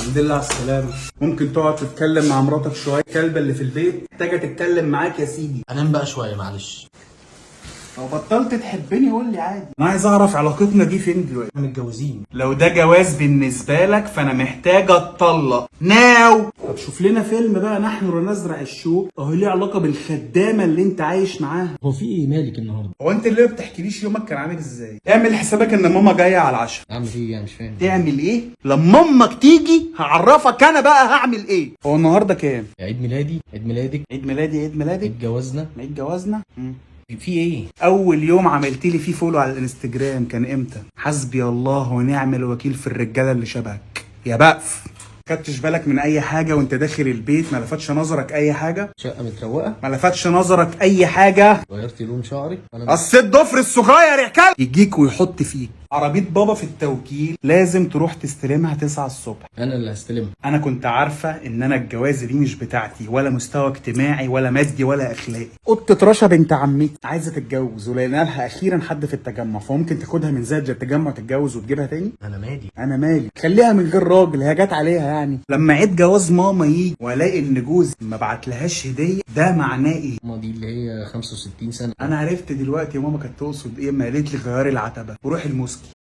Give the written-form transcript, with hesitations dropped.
الحمد لله على السلامة. ممكن تقعد تتكلم مع مراتك شوية؟ الكلبة اللي في البيت محتاجة تتكلم معاك يا سيدي. انام بقى شويه معلش. لو بطلت تحبني قول لي عادي. انا عايز اعرف علاقتنا دي فين دلوقتي. احنا متجوزين. لو ده جواز بالنسبة لك فانا محتاج اتطلق ناو. طب شوف لنا فيلم بقى، نحن ونزرع الشوك، اهو ليه علاقة بالخدامة اللي انت عايش معاها. هو في ايه مالك النهارده؟ هو انت اللي ما بتحكيليش يومك كان عامل ازاي؟ اعمل حسابك ان ماما جاية على العشاء. اعمل ايه يعني؟ مش فاهم. تعمل ايه؟ لما امك تيجي هعرفك انا بقى هعمل ايه. هو النهارده كام؟ عيد ميلادي، عيد ميلادك، عيد ميلادي، عيد ميلادك، اتجوزنا. عيد جوازنا. في ايه؟ اول يوم عملت لي فيه فولو على الانستجرام كان امتى؟ حسبي الله ونعم الوكيل في الرجاله اللي شبهك يا بقف. خدتش بالك من اي حاجه وانت داخل البيت؟ ما لفتش نظرك اي حاجه؟ شقه متروقه؟ ما لفتش نظرك اي حاجه؟ غيرت لون شعري؟ قصيت ضفر الصغير يا كلب يجيك ويحط فيك. عربيه بابا في التوكيل لازم تروح تستلمها 9 الصبح. انا اللي هستلمها. انا كنت عارفه ان انا الجوازه دي مش بتاعتي، ولا مستوى اجتماعي ولا مادي ولا اخلاقي. قطه رشا بنت عمتي عايزه تتجوز ولقينا لها اخيرا حد في التجمع، فممكن تاخدها من زاد للتجمع تتجوز وتجيبها تاني. انا مالي؟ انا مالي، خليها من غير راجل، هي جت عليها يعني. لما عيد جواز ماما يجي والاقي ان جوزي ما بعتلهاش هديه، ده معناه ايه؟ ماما دي اللي هي 65 سنه. انا عرفت دلوقتي ماما كانت تقصد ايه. ما قالت لي غيري العتبه وروحي المسكي.